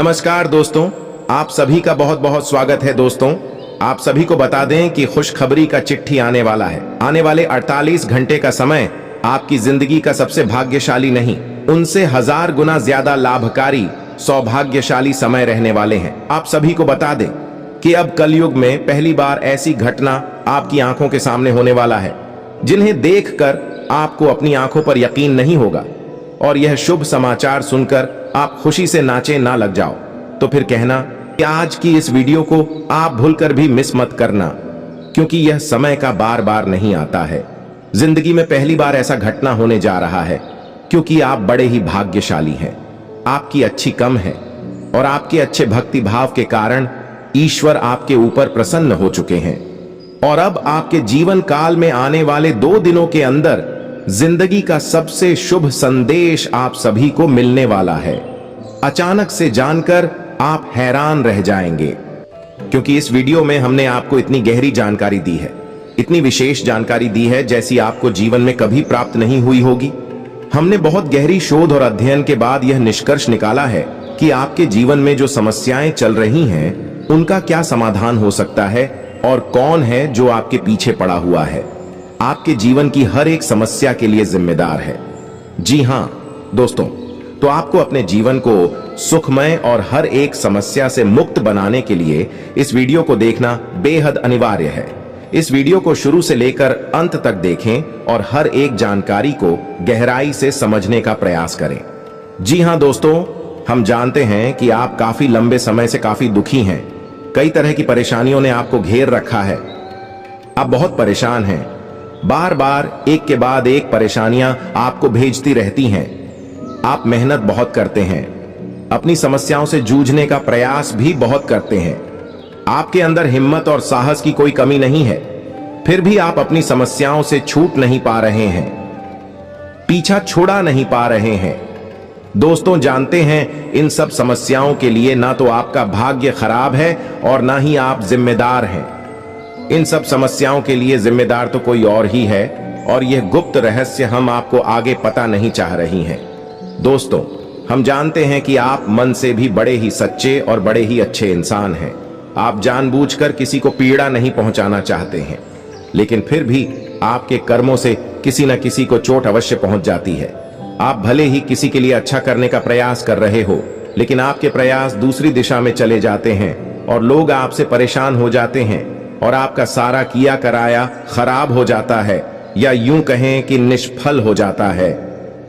नमस्कार दोस्तों, आप सभी का बहुत बहुत स्वागत है। दोस्तों, आप सभी को बता दें कि खुशखबरी का चिट्ठी आने वाला है। आने वाले 48 घंटे का समय आपकी जिंदगी का सबसे भाग्यशाली नहीं, उनसे 1000 गुना ज्यादा लाभकारी सौभाग्यशाली समय रहने वाले हैं। आप सभी को बता दें कि अब कलयुग में पहली बार ऐसी घटना आपकी आंखों के सामने होने वाला है जिन्हें देखकर आपको अपनी आंखों पर यकीन नहीं होगा, और यह शुभ समाचार सुनकर आप खुशी से नाचे ना लग जाओ तो फिर कहना कि आज की इस वीडियो को आप भूलकर भी मिस मत करना, क्योंकि यह समय का बार बार नहीं आता है। जिंदगी में पहली बार ऐसा घटना होने जा रहा है, क्योंकि आप बड़े ही भाग्यशाली हैं। आपकी अच्छी कम है और आपके अच्छे भक्ति भाव के कारण ईश्वर आपके ऊपर प्रसन्न हो चुके हैं, और अब आपके जीवन काल में आने वाले 2 दिनों के अंदर जिंदगी का सबसे शुभ संदेश आप सभी को मिलने वाला है। अचानक से जानकर आप हैरान रह जाएंगे, क्योंकि इस वीडियो में हमने आपको इतनी गहरी जानकारी दी है, इतनी विशेष जानकारी दी है जैसी आपको जीवन में कभी प्राप्त नहीं हुई होगी। हमने बहुत गहरी शोध और अध्ययन के बाद यह निष्कर्ष निकाला है कि आपके जीवन में जो समस्याएं चल रही हैं उनका क्या समाधान हो सकता है और कौन है जो आपके पीछे पड़ा हुआ है, आपके जीवन की हर एक समस्या के लिए जिम्मेदार है। जी हां दोस्तों, तो आपको अपने जीवन को सुखमय और हर एक समस्या से मुक्त बनाने के लिए इस वीडियो को देखना बेहद अनिवार्य है। इस वीडियो को शुरू से लेकर अंत तक देखें और हर एक जानकारी को गहराई से समझने का प्रयास करें। जी हां दोस्तों, हम जानते हैं कि आप काफी लंबे समय से काफी दुखी हैं। कई तरह की परेशानियों ने आपको घेर रखा है। आप बहुत परेशान हैं। बार बार एक के बाद एक परेशानियां आपको भेजती रहती हैं। आप मेहनत बहुत करते हैं, अपनी समस्याओं से जूझने का प्रयास भी बहुत करते हैं। आपके अंदर हिम्मत और साहस की कोई कमी नहीं है, फिर भी आप अपनी समस्याओं से छूट नहीं पा रहे हैं, पीछा छोड़ा नहीं पा रहे हैं। दोस्तों, जानते हैं इन सब समस्याओं के लिए ना तो आपका भाग्य खराब है और ना ही आप जिम्मेदार हैं। इन सब समस्याओं के लिए जिम्मेदार तो कोई और ही है, और यह गुप्त रहस्य हम आपको आगे पता नहीं चाह रही हैं। दोस्तों, हम जानते हैं कि आप मन से भी बड़े ही सच्चे और बड़े ही अच्छे इंसान हैं। आप जानबूझकर किसी को पीड़ा नहीं पहुंचाना चाहते हैं, लेकिन फिर भी आपके कर्मों से किसी न किसी को चोट अवश्य पहुंच जाती है। आप भले ही किसी के लिए अच्छा करने का प्रयास कर रहे हो, लेकिन आपके प्रयास दूसरी दिशा में चले जाते हैं और लोग आपसे परेशान हो जाते हैं और आपका सारा किया कराया खराब हो जाता है, या यूं कहें कि निष्फल हो जाता है।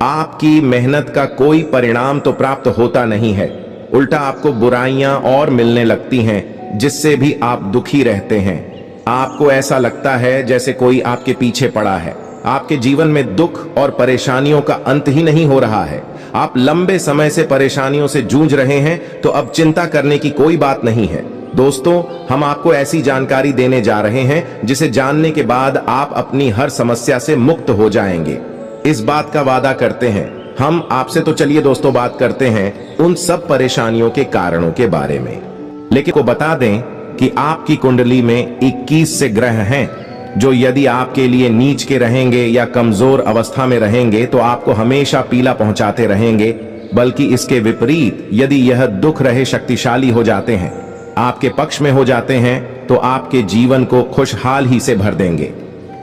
आपकी मेहनत का कोई परिणाम तो प्राप्त होता नहीं है, उल्टा आपको बुराइयां और मिलने लगती हैं, जिससे भी आप दुखी रहते हैं। आपको ऐसा लगता है जैसे कोई आपके पीछे पड़ा है। आपके जीवन में दुख और परेशानियों का अंत ही नहीं हो रहा है। आप लंबे समय से परेशानियों से जूझ रहे हैं, तो अब चिंता करने की कोई बात नहीं है। दोस्तों, हम आपको ऐसी जानकारी देने जा रहे हैं जिसे जानने के बाद आप अपनी हर समस्या से मुक्त हो जाएंगे। इस बात का वादा करते हैं हम आपसे। तो चलिए दोस्तों, बात करते हैं उन सब परेशानियों के कारणों के बारे में। लेकिन को बता दें कि आपकी कुंडली में 21 से ग्रह हैं, जो यदि आपके लिए नीच के रहेंगे या कमजोर अवस्था में रहेंगे तो आपको हमेशा पीला पहुंचाते रहेंगे, बल्कि इसके विपरीत यदि यह दुख रहे शक्तिशाली हो जाते हैं, आपके पक्ष में हो जाते हैं, तो आपके जीवन को खुशहाल ही से भर देंगे।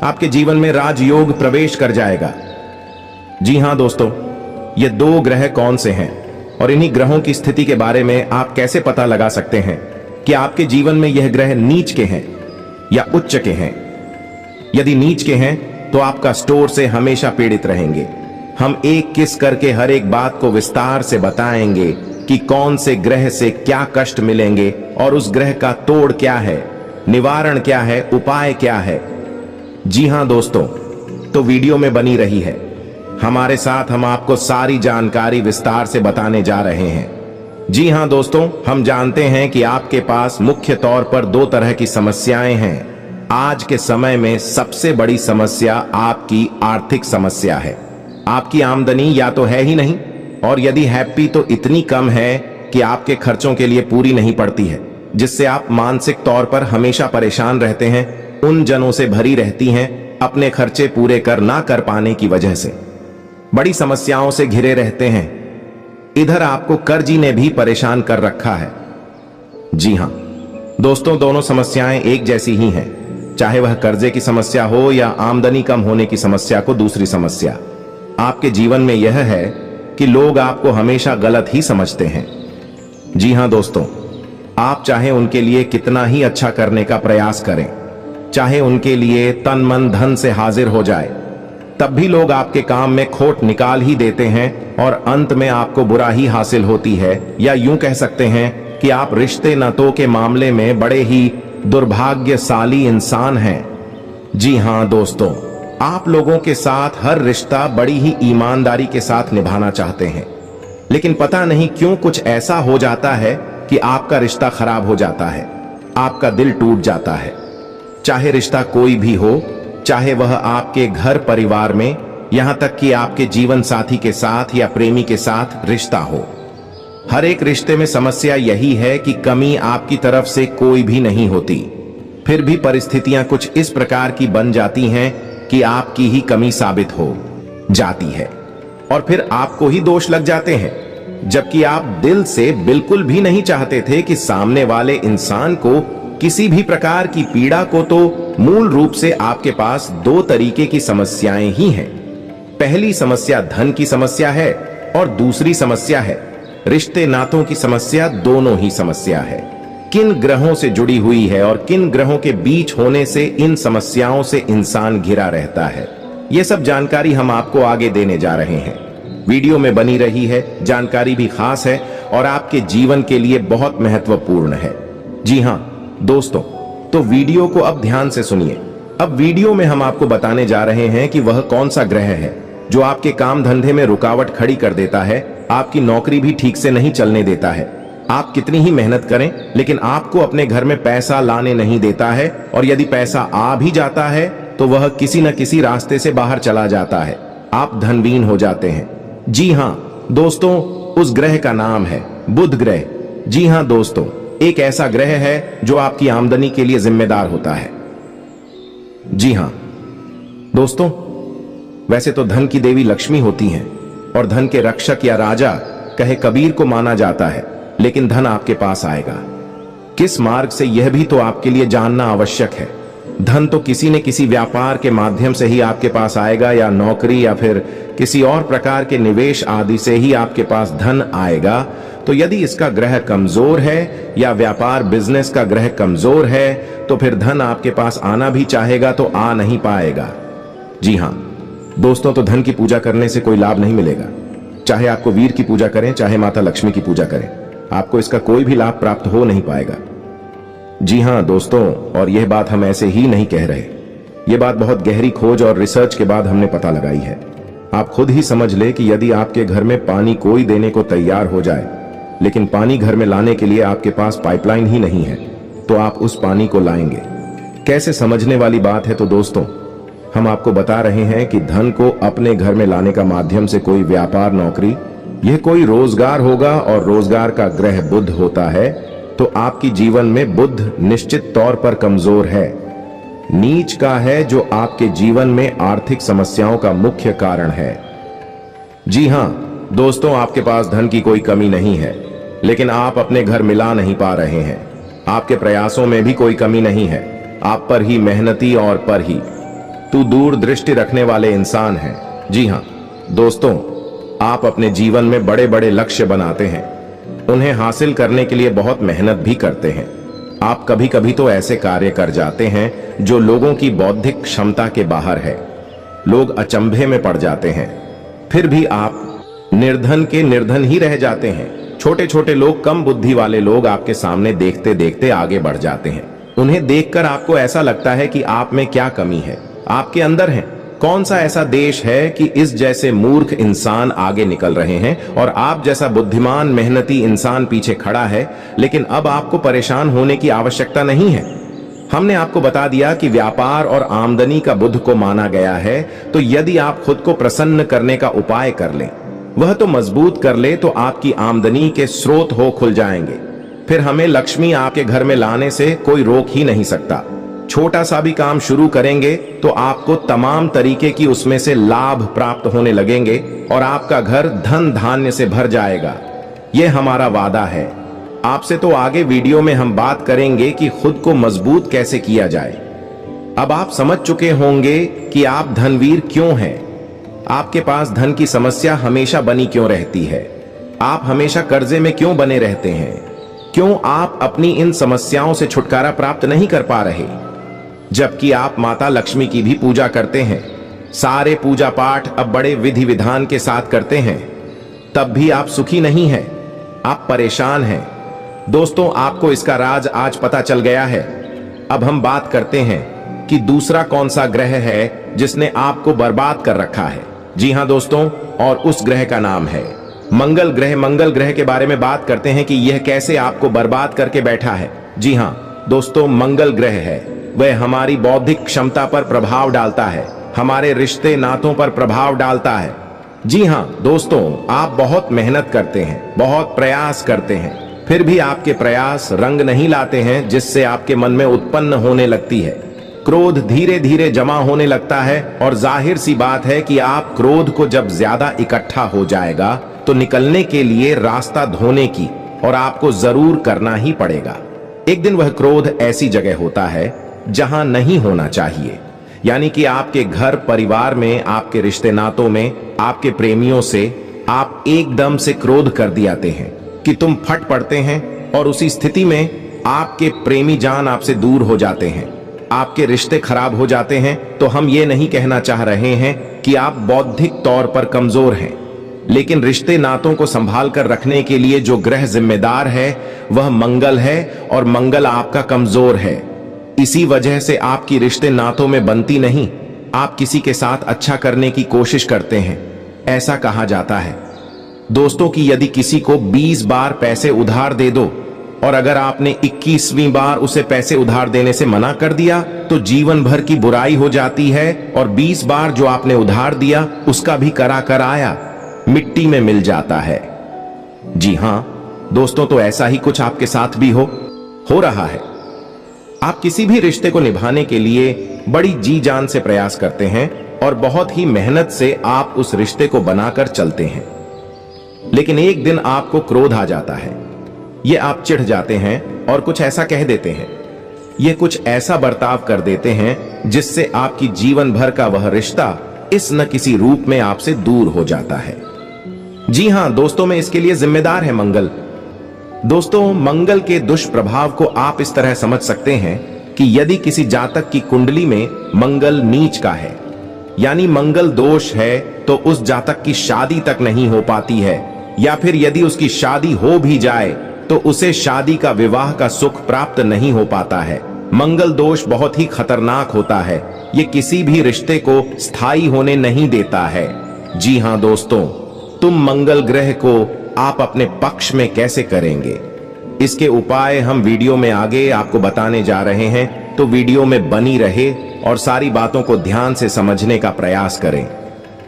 आपके जीवन में राजयोग प्रवेश कर जाएगा। जी हां दोस्तों, ये 2 ग्रह कौन से हैं और इन्हीं ग्रहों की स्थिति के बारे में आप कैसे पता लगा सकते हैं कि आपके जीवन में यह ग्रह नीच के हैं या उच्च के हैं। यदि नीच के हैं तो आपका स्टोर से हमेशा पीड़ित रहेंगे। हम एक किस करके हर एक बात को विस्तार से बताएंगे कि कौन से ग्रह से क्या कष्ट मिलेंगे और उस ग्रह का तोड़ क्या है, निवारण क्या है, उपाय क्या है। जी हां दोस्तों, तो वीडियो में बनी रही है हमारे साथ। हम आपको सारी जानकारी विस्तार से बताने जा रहे हैं। जी हां दोस्तों, हम जानते हैं कि आपके पास मुख्य तौर पर 2 तरह की समस्याएं हैं। आज के समय में सबसे बड़ी समस्या आपकी आर्थिक समस्या है। आपकी आमदनी या तो है ही नहीं, और यदि हैप्पी तो इतनी कम है कि आपके खर्चों के लिए पूरी नहीं पड़ती है, जिससे आप मानसिक तौर पर हमेशा परेशान रहते हैं। उन जनों से भरी रहती हैं अपने खर्चे पूरे कर ना कर पाने की वजह से। बड़ी समस्याओं से घिरे रहते हैं। इधर आपको कर्जी ने भी परेशान कर रखा है। जी हां दोस्तों, दोनों समस्याएं एक जैसी ही हैं, चाहे वह कर्जे की समस्या हो या आमदनी कम होने की समस्या को दूसरी समस्या। आपके जीवन में यह है कि लोग आपको हमेशा गलत ही समझते हैं। जी हां दोस्तों, आप चाहे उनके लिए कितना ही अच्छा करने का प्रयास करें, चाहे उनके लिए तन मन धन से हाजिर हो जाए, तब भी लोग आपके काम में खोट निकाल ही देते हैं और अंत में आपको बुरा ही हासिल होती है, या यूं कह सकते हैं कि आप रिश्ते नातों के मामले में बड़े ही दुर्भाग्यशाली इंसान हैं। जी हां दोस्तों, आप लोगों के साथ हर रिश्ता बड़ी ही ईमानदारी के साथ निभाना चाहते हैं, लेकिन पता नहीं क्यों कुछ ऐसा हो जाता है कि आपका रिश्ता खराब हो जाता है, आपका दिल टूट जाता है। चाहे रिश्ता कोई भी हो, चाहे वह आपके घर परिवार में, यहां तक कि आपके जीवन साथी के साथ या प्रेमी के साथ रिश्ता हो, हर एक रिश्ते में समस्या यही है कि कमी आपकी तरफ से कोई भी नहीं होती, फिर भी परिस्थितियां कुछ इस प्रकार की बन जाती हैं कि आपकी ही कमी साबित हो जाती है और फिर आपको ही दोष लग जाते हैं, जबकि आप दिल से बिल्कुल भी नहीं चाहते थे कि सामने वाले इंसान को किसी भी प्रकार की पीड़ा को। तो मूल रूप से आपके पास दो तरीके की समस्याएं ही हैं। पहली समस्या धन की समस्या है और दूसरी समस्या है रिश्ते नातों की समस्या। दोनों ही समस्या है किन ग्रहों से जुड़ी हुई है और किन ग्रहों के बीच होने से इन समस्याओं से इंसान घिरा रहता है। यह सब जानकारी हम आपको आगे देने जा रहे हैं। वीडियो में बनी रही है, जानकारी भी खास है और आपके जीवन के लिए बहुत महत्वपूर्ण है। जी हां दोस्तों, तो वीडियो को अब ध्यान से सुनिए। अब वीडियो में हम आपको बताने जा रहे हैं कि वह कौन सा ग्रह है जो आपके काम धंधे में रुकावट खड़ी कर देता है, आपकी नौकरी भी ठीक से नहीं चलने देता है। आप कितनी ही मेहनत करें लेकिन आपको अपने घर में पैसा लाने नहीं देता है, और यदि पैसा आ भी जाता है तो वह किसी न किसी रास्ते से बाहर चला जाता है। आप धनहीन हो जाते हैं। जी हां दोस्तों, उस ग्रह का नाम है बुध ग्रह। जी हां दोस्तों, एक ऐसा ग्रह है जो आपकी आमदनी के लिए जिम्मेदार होता है। जी हां दोस्तों, वैसे तो धन की देवी लक्ष्मी होती हैं और धन के रक्षक या राजा कहे कबीर को माना जाता है, लेकिन धन आपके पास आएगा किस मार्ग से, यह भी तो आपके लिए जानना आवश्यक है। धन तो किसी न किसी व्यापार के माध्यम से ही आपके पास आएगा, या नौकरी, या फिर किसी और प्रकार के निवेश आदि से ही आपके पास धन आएगा। तो यदि इसका ग्रह कमजोर है या व्यापार बिजनेस का ग्रह कमजोर है तो फिर धन आपके पास आना भी चाहेगा तो आ नहीं पाएगा। जी हां दोस्तों, तो धन की पूजा करने से कोई लाभ नहीं मिलेगा। चाहे आपको वीर की पूजा करें, चाहे माता लक्ष्मी की पूजा करें, आपको इसका कोई भी लाभ प्राप्त हो नहीं पाएगा। जी हां दोस्तों, और यह बात हम ऐसे ही नहीं कह रहे, यह बात बहुत गहरी खोज और रिसर्च के बाद हमने पता लगाई है। आप खुद ही समझ ले कि यदि आपके घर में पानी कोई देने को तैयार हो जाए, लेकिन पानी घर में लाने के लिए आपके पास पाइपलाइन ही नहीं है, तो आप उस पानी को लाएंगे कैसे? समझने वाली बात है। तो दोस्तों, हम आपको बता रहे हैं कि धन को अपने घर में लाने का माध्यम से कोई व्यापार, नौकरी, यह कोई रोजगार होगा, और रोजगार का ग्रह बुध होता है। तो आपकी जीवन में बुध निश्चित तौर पर कमजोर है, नीच का है, जो आपके जीवन में आर्थिक समस्याओं का मुख्य कारण है। जी हां दोस्तों, आपके पास धन की कोई कमी नहीं है, लेकिन आप अपने घर मिला नहीं पा रहे हैं। आपके प्रयासों में भी कोई कमी नहीं है, आप पर ही मेहनती और पर ही तू दूर दृष्टि रखने वाले इंसान हैं। जी हां दोस्तों, आप अपने जीवन में बड़े बड़े लक्ष्य बनाते हैं, उन्हें हासिल करने के लिए बहुत मेहनत भी करते हैं। आप कभी कभी तो ऐसे कार्य कर जाते हैं जो लोगों की बौद्धिक क्षमता के बाहर है। लोग अचंभे में पड़ जाते हैं, फिर भी आप निर्धन के निर्धन ही रह जाते हैं। छोटे छोटे लोग, कम बुद्धि वाले लोग आपके सामने देखते देखते आगे बढ़ जाते हैं। उन्हें देखकर आपको ऐसा लगता है कि आप में क्या कमी है, आपके अंदर है। कौन सा ऐसा देश है कि इस जैसे मूर्ख इंसान आगे निकल रहे हैं और आप जैसा बुद्धिमान मेहनती इंसान पीछे खड़ा है। लेकिन अब आपको परेशान होने की आवश्यकता नहीं है। हमने आपको बता दिया कि व्यापार और आमदनी का बुध को माना गया है। तो यदि आप खुद को प्रसन्न करने का उपाय कर लें, वह तो मजबूत कर ले, तो आपकी आमदनी के स्रोत हो खुल जाएंगे। फिर हमें लक्ष्मी आपके घर में लाने से कोई रोक ही नहीं सकता। छोटा सा भी काम शुरू करेंगे तो आपको तमाम तरीके की उसमें से लाभ प्राप्त होने लगेंगे और आपका घर धन धान्य से भर जाएगा। यह हमारा वादा है। आपसे तो आगे वीडियो में हम बात करेंगे कि खुद को मजबूत कैसे किया जाए। अब आप समझ चुके होंगे कि आप धनवीर क्यों हैं। आपके पास धन की समस्या हमेशा बनी क्यों रहती है, आप हमेशा कर्जे में क्यों बने रहते हैं, क्यों आप अपनी इन समस्याओं से छुटकारा प्राप्त नहीं कर पा रहे, जबकि आप माता लक्ष्मी की भी पूजा करते हैं, सारे पूजा पाठ अब बड़े विधि विधान के साथ करते हैं, तब भी आप सुखी नहीं हैं, आप परेशान हैं। दोस्तों, आपको इसका राज आज पता चल गया है। अब हम बात करते हैं कि दूसरा कौन सा ग्रह है जिसने आपको बर्बाद कर रखा है। जी हां दोस्तों, और उस ग्रह का नाम है मंगल ग्रह। मंगल ग्रह के बारे में बात करते हैं कि यह कैसे आपको बर्बाद करके बैठा है। जी हां दोस्तों, मंगल ग्रह है वह हमारी बौद्धिक क्षमता पर प्रभाव डालता है, हमारे रिश्ते नातों पर प्रभाव डालता है। जी हां दोस्तों, आप बहुत मेहनत करते हैं, बहुत प्रयास करते हैं, फिर भी आपके प्रयास रंग नहीं लाते हैं, जिससे आपके मन में उत्पन्न होने लगती है क्रोध, धीरे धीरे जमा होने लगता है। और जाहिर सी बात है कि आप क्रोध को जब ज्यादा इकट्ठा हो जाएगा तो निकलने के लिए रास्ता धोने की और आपको जरूर करना ही पड़ेगा। एक दिन वह क्रोध ऐसी जगह होता है जहां नहीं होना चाहिए, यानी कि आपके घर परिवार में, आपके रिश्ते नातों में, आपके प्रेमियों से आप एकदम से क्रोध कर दियाते हैं कि तुम फट पड़ते हैं और उसी स्थिति में आपके प्रेमी जान आपसे दूर हो जाते हैं, आपके रिश्ते खराब हो जाते हैं। तो हम ये नहीं कहना चाह रहे हैं कि आप बौद्धिक तौर पर कमजोर हैं, लेकिन रिश्ते नातों को संभाल कर रखने के लिए जो ग्रह जिम्मेदार है वह मंगल है, और मंगल आपका कमजोर है। इसी वजह से आपकी रिश्ते नातों में बनती नहीं। आप किसी के साथ अच्छा करने की कोशिश करते हैं। ऐसा कहा जाता है दोस्तों कि यदि किसी को 20 बार पैसे उधार दे दो और अगर आपने 21वीं बार उसे पैसे उधार देने से मना कर दिया तो जीवन भर की बुराई हो जाती है, और 20 बार जो आपने उधार दिया उसका भी करा कर आया मिट्टी में मिल जाता है। जी हां दोस्तों, तो ऐसा ही कुछ आपके साथ भी हो रहा है। आप किसी भी रिश्ते को निभाने के लिए बड़ी जी जान से प्रयास करते हैं और बहुत ही मेहनत से आप उस रिश्ते को बनाकर चलते हैं, लेकिन एक दिन आपको क्रोध आ जाता है। ये आप चिढ़ जाते हैं और कुछ ऐसा कह देते हैं, ये कुछ ऐसा बर्ताव कर देते हैं जिससे आपकी जीवन भर का वह रिश्ता इस न किसी रूप में आपसे दूर हो जाता है। जी हां दोस्तों, में इसके लिए जिम्मेदार है मंगल। दोस्तों, मंगल के दुष्प्रभाव को आप इस तरह समझ सकते हैं कि यदि किसी जातक की कुंडली में मंगल नीच का है, यानी मंगल दोष है, तो उस जातक की शादी तक नहीं हो पाती है, या फिर यदि उसकी शादी हो भी जाए तो उसे शादी का, विवाह का सुख प्राप्त नहीं हो पाता है। मंगल दोष बहुत ही खतरनाक होता है, ये किसी भी रिश्ते को स्थायी होने नहीं देता है। जी हां दोस्तों, तुम मंगल ग्रह को आप अपने पक्ष में कैसे करेंगे, इसके उपाय हम वीडियो में आगे आपको बताने जा रहे हैं, तो वीडियो में बनी रहे और सारी बातों को ध्यान से समझने का प्रयास करें।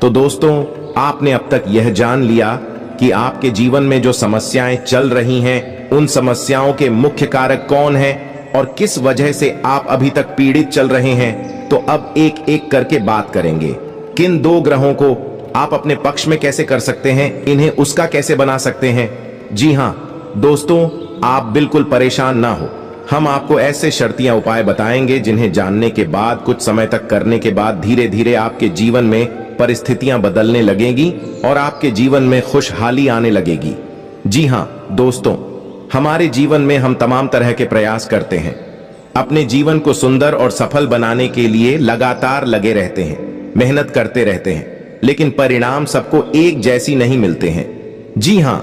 तो दोस्तों, आपने अब तक यह जान लिया कि आपके जीवन में जो समस्याएं चल रही हैं, उन समस्याओं के मुख्य कारक कौन हैं और किस वजह से आप अभी तक पीड़ित चल रहे हैं। तो अब एक एक करके बात करेंगे। किन 2 ग्रहों को आप अपने पक्ष में कैसे कर सकते हैं, इन्हें उसका कैसे बना सकते हैं। जी हां दोस्तों, आप बिल्कुल परेशान ना हो, हम आपको ऐसे शर्तियां उपाय बताएंगे जिन्हें जानने के बाद, कुछ समय तक करने के बाद धीरे धीरे आपके जीवन में परिस्थितियां बदलने लगेगी और आपके जीवन में खुशहाली आने लगेगी। जी हां दोस्तों, हमारे जीवन में हम तमाम तरह के प्रयास करते हैं, अपने जीवन को सुंदर और सफल बनाने के लिए लगातार लगे रहते हैं, मेहनत करते रहते हैं, लेकिन परिणाम सबको एक जैसी नहीं मिलते हैं। जी हां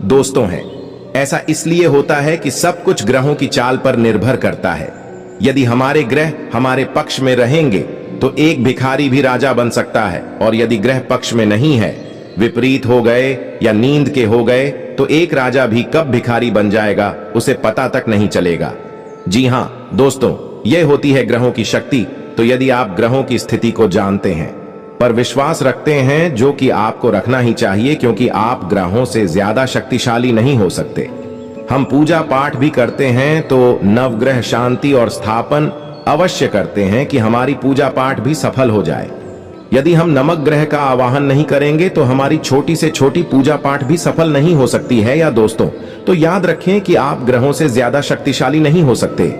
दोस्तों, है ऐसा इसलिए होता है कि सब कुछ ग्रहों की चाल पर निर्भर करता है। यदि हमारे ग्रह हमारे पक्ष में रहेंगे तो एक भिखारी भी राजा बन सकता है, और यदि ग्रह पक्ष में नहीं है, विपरीत हो गए या नींद के हो गए, तो एक राजा भी कब भिखारी बन जाएगा उसे पता तक नहीं चलेगा। जी हां दोस्तों, यह होती है ग्रहों की शक्ति। तो यदि आप ग्रहों की स्थिति को जानते हैं, पर विश्वास रखते हैं, जो कि आपको रखना ही चाहिए, क्योंकि आप ग्रहों से ज्यादा शक्तिशाली नहीं हो सकते। हम पूजा पाठ भी करते हैं तो नवग्रह शांति और स्थापन अवश्य करते हैं कि हमारी पूजा पाठ भी सफल हो जाए। यदि हम नमक ग्रह का आवाहन नहीं करेंगे तो हमारी छोटी से छोटी पूजा पाठ भी सफल नहीं हो सकती है। या दोस्तों, तो याद रखें कि आप ग्रहों से ज्यादा शक्तिशाली नहीं हो सकते।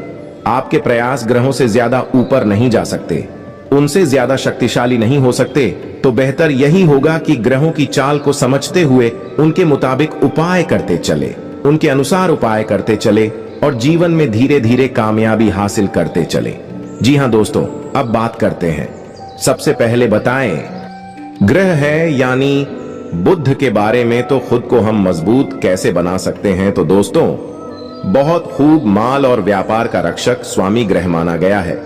आपके प्रयास ग्रहों से ज्यादा ऊपर नहीं जा सकते, उनसे ज्यादा शक्तिशाली नहीं हो सकते। तो बेहतर यही होगा कि ग्रहों की चाल को समझते हुए उनके मुताबिक उपाय करते चले, उनके अनुसार उपाय करते चले और जीवन में धीरे धीरे कामयाबी हासिल करते चले। जी हाँ दोस्तों, अब बात करते हैं। सबसे पहले बताएं, ग्रह है यानी बुध के बारे में तो खुद को हम मजबूत कैसे बना सकते हैं। तो दोस्तों, बहुत खूब माल और व्यापार का रक्षक स्वामी ग्रह माना गया है।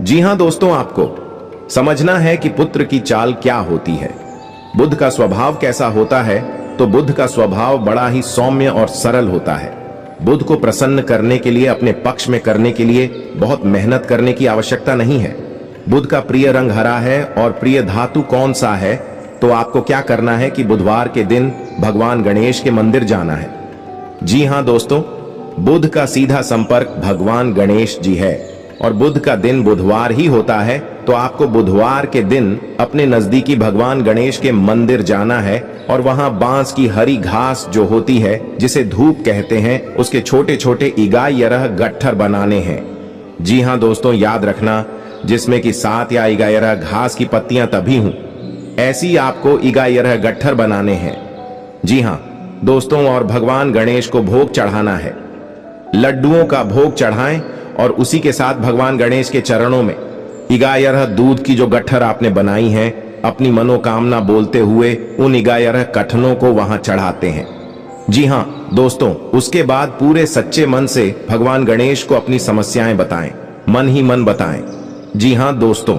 जी हाँ दोस्तों, आपको समझना है कि पुत्र की चाल क्या होती है, बुध का स्वभाव कैसा होता है। तो बुध का स्वभाव बड़ा ही सौम्य और सरल होता है। बुध को प्रसन्न करने के लिए, अपने पक्ष में करने के लिए बहुत मेहनत करने की आवश्यकता नहीं है। बुध का प्रिय रंग हरा है और प्रिय धातु कौन सा है। तो आपको क्या करना है कि बुधवार के दिन भगवान गणेश के मंदिर जाना है। जी हाँ दोस्तों, बुध का सीधा संपर्क भगवान गणेश जी है और बुध का दिन बुधवार ही होता है। तो आपको बुधवार के दिन अपने नजदीकी भगवान गणेश के मंदिर जाना है और वहां बांस की हरी घास जो होती है, जिसे धूप कहते हैं, उसके छोटे छोटे इगायरह गट्ठर बनाने हैं। जी हाँ दोस्तों, याद रखना, जिसमें कि 7 या इगायरह घास की पत्तियां तभी हों, ऐसी आपको इगायरह गट्ठर बनाने हैं। जी हाँ दोस्तों, और भगवान गणेश को भोग चढ़ाना है। लड्डुओं का भोग चढ़ाएं और उसी के साथ भगवान गणेश के चरणों में इगायरह दूध की जो गट्ठर आपने बनाई है, अपनी मनोकामना बोलते हुए उन इगायरह कठनों को वहां चढ़ाते हैं। जी हाँ दोस्तों, उसके बाद पूरे सच्चे मन से भगवान गणेश को अपनी समस्याएं बताएं, मन ही मन बताएं। जी हाँ दोस्तों,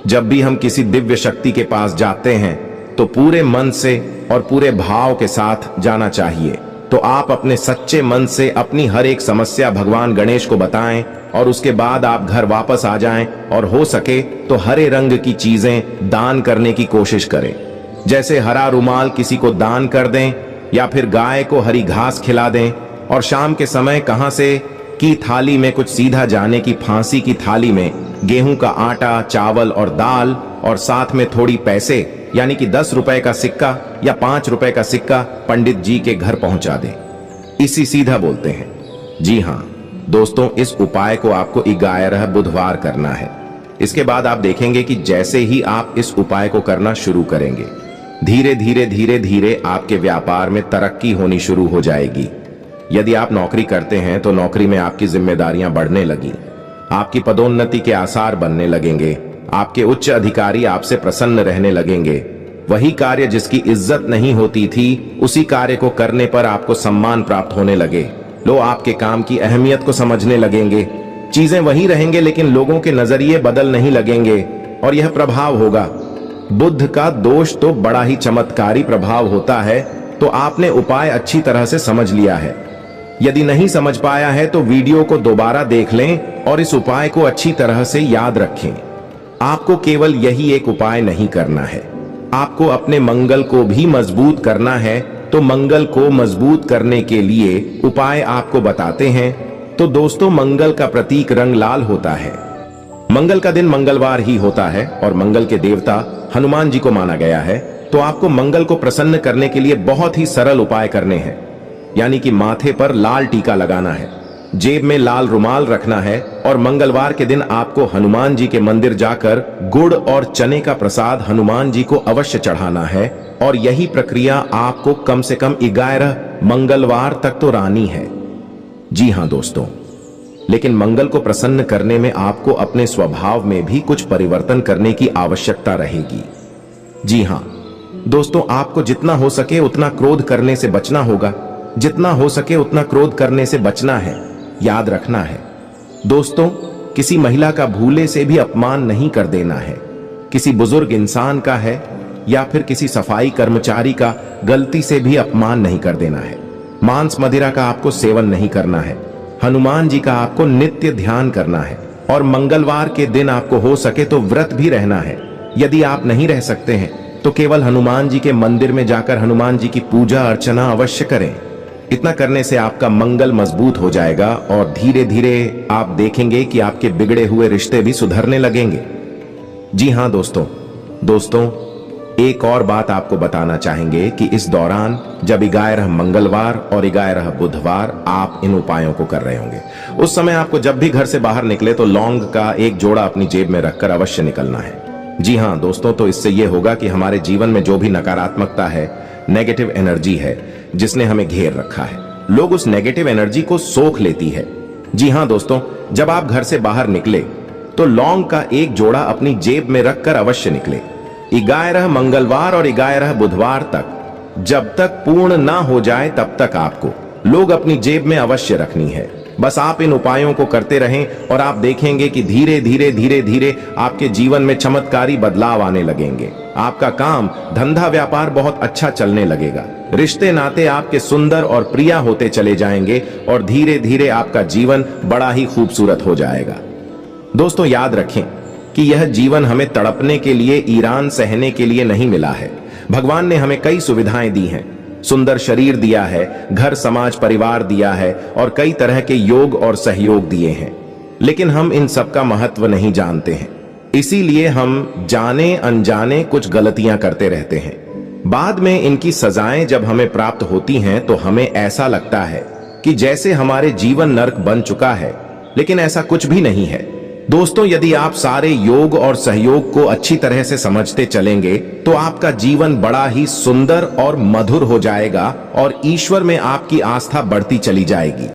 जब भी हम किसी दिव्य शक्ति के पास जाते हैं तो पूरे मन से और पूरे भाव के साथ जाना चाहिए। तो आप अपने सच्चे मन से अपनी हर एक समस्या भगवान गणेश को बताएं और उसके बाद आप घर वापस आ जाएं और हो सके तो हरे रंग की चीजें दान करने की कोशिश करें। जैसे हरा रुमाल किसी को दान कर दें या फिर गाय को हरी घास खिला दें। और शाम के समय कहां से की थाली में कुछ सीधा जाने की फांसी की थाली में गेहूं का आटा, चावल और दाल और साथ में थोड़ी पैसे यानी कि 10 रुपए का सिक्का या 5 रुपए का सिक्का पंडित जी के घर पहुंचा दें। इसी सीधा बोलते हैं। जी हाँ दोस्तों, इस उपाय को आपको 11 बुधवार करना है। इसके बाद आप देखेंगे कि जैसे ही आप इस उपाय को करना शुरू करेंगे, धीरे धीरे आपके व्यापार में तरक्की होनी शुरू हो जाएगी। यदि आप नौकरी करते हैं तो नौकरी में आपकी जिम्मेदारियां बढ़ने लगी, आपकी पदोन्नति के आसार बनने लगेंगे, आपके उच्च अधिकारी आपसे प्रसन्न रहने लगेंगे। वही कार्य जिसकी इज्जत नहीं होती थी, उसी कार्य को करने पर आपको सम्मान प्राप्त होने लगे। लोग आपके काम की अहमियत को समझने लगेंगे। चीजें वही रहेंगे लेकिन लोगों के नजरिए बदल नहीं लगेंगे और यह प्रभाव होगा। बुध का दोष तो बड़ा ही चमत्कारी प्रभाव होता है। तो आपने उपाय अच्छी तरह से समझ लिया है। यदि नहीं समझ पाया है तो वीडियो को दोबारा देख लें और इस उपाय को अच्छी तरह से याद रखें। आपको केवल यही एक उपाय नहीं करना है, आपको अपने मंगल को भी मजबूत करना है। तो मंगल को मजबूत करने के लिए उपाय आपको बताते हैं। तो दोस्तों, मंगल का प्रतीक रंग लाल होता है। मंगल का दिन मंगलवार ही होता है और मंगल के देवता हनुमान जी को माना गया है। तो आपको मंगल को प्रसन्न करने के लिए बहुत ही सरल उपाय करने हैं। यानी कि माथे पर लाल टीका लगाना है, जेब में लाल रुमाल रखना है और मंगलवार के दिन आपको हनुमान जी के मंदिर जाकर गुड़ और चने का प्रसाद हनुमान जी को अवश्य चढ़ाना है। और यही प्रक्रिया आपको कम से कम 11 मंगलवार तक तो रानी है। जी हाँ दोस्तों, लेकिन मंगल को प्रसन्न करने में आपको अपने स्वभाव में भी कुछ परिवर्तन करने की आवश्यकता रहेगी। जी हाँ दोस्तों, आपको जितना हो सके उतना क्रोध करने से बचना होगा। जितना हो सके उतना क्रोध करने से बचना है, याद रखना है। दोस्तों, किसी महिला का भूले से भी अपमान नहीं कर देना है। किसी बुजुर्ग इंसान का है या फिर किसी सफाई कर्मचारी का गलती से भी अपमान नहीं कर देना है। मांस मदिरा का आपको सेवन नहीं करना है। हनुमान जी का आपको नित्य ध्यान करना है और मंगलवार के दिन आपको हो सके तो व्रत भी रहना है। यदि आप नहीं रह सकते हैं तो केवल हनुमान जी के मंदिर में जाकर हनुमान जी की पूजा अर्चना अवश्य करें। इतना करने से आपका मंगल मजबूत हो जाएगा और धीरे धीरे आप देखेंगे कि आपके बिगड़े हुए रिश्ते भी सुधरने लगेंगे। जी हाँ दोस्तों, एक और बात आपको बताना चाहेंगे कि इस दौरान जब 11 मंगलवार और 11 बुधवार आप इन उपायों को कर रहे होंगे, उस समय आपको जब भी घर से बाहर निकले तो लौंग का एक जोड़ा अपनी जेब में रखकर अवश्य निकलना है। जी हाँ दोस्तों, तो इससे यह होगा कि हमारे जीवन में जो भी नकारात्मकता है, नेगेटिव एनर्जी है जिसने हमें घेर रखा है, लोग उस नेगेटिव एनर्जी को सोख लेती है। जी हाँ दोस्तों, जब आप घर से बाहर निकले तो लौंग का एक जोड़ा अपनी जेब में रखकर अवश्य निकले। 11 मंगलवार और 11 बुधवार तक जब तक पूर्ण ना हो जाए तब तक आपको लोग अपनी जेब में अवश्य रखनी है। बस आप इन उपायों को करते रहें और आप देखेंगे कि धीरे धीरे आपके जीवन में चमत्कारी बदलाव आने लगेंगे। आपका काम धंधा व्यापार बहुत अच्छा चलने लगेगा, रिश्ते नाते आपके सुंदर और प्रिय होते चले जाएंगे और धीरे धीरे आपका जीवन बड़ा ही खूबसूरत हो जाएगा। दोस्तों याद रखें कि यह जीवन हमें तड़पने के लिए, ईरान सहने के लिए नहीं मिला है। भगवान ने हमें कई सुविधाएं दी हैं, सुंदर शरीर दिया है, घर समाज परिवार दिया है और कई तरह के योग और सहयोग दिए हैं, लेकिन हम इन सब का महत्व नहीं जानते हैं। इसीलिए हम जाने अनजाने कुछ गलतियां करते रहते हैं। बाद में इनकी सजाएं जब हमें प्राप्त होती हैं तो हमें ऐसा लगता है कि जैसे हमारे जीवन नर्क बन चुका है, लेकिन ऐसा कुछ भी नहीं है। दोस्तों, यदि आप सारे योग और सहयोग को अच्छी तरह से समझते चलेंगे तो आपका जीवन बड़ा ही सुंदर और मधुर हो जाएगा और ईश्वर में आपकी आस्था बढ़ती चली जाएगी।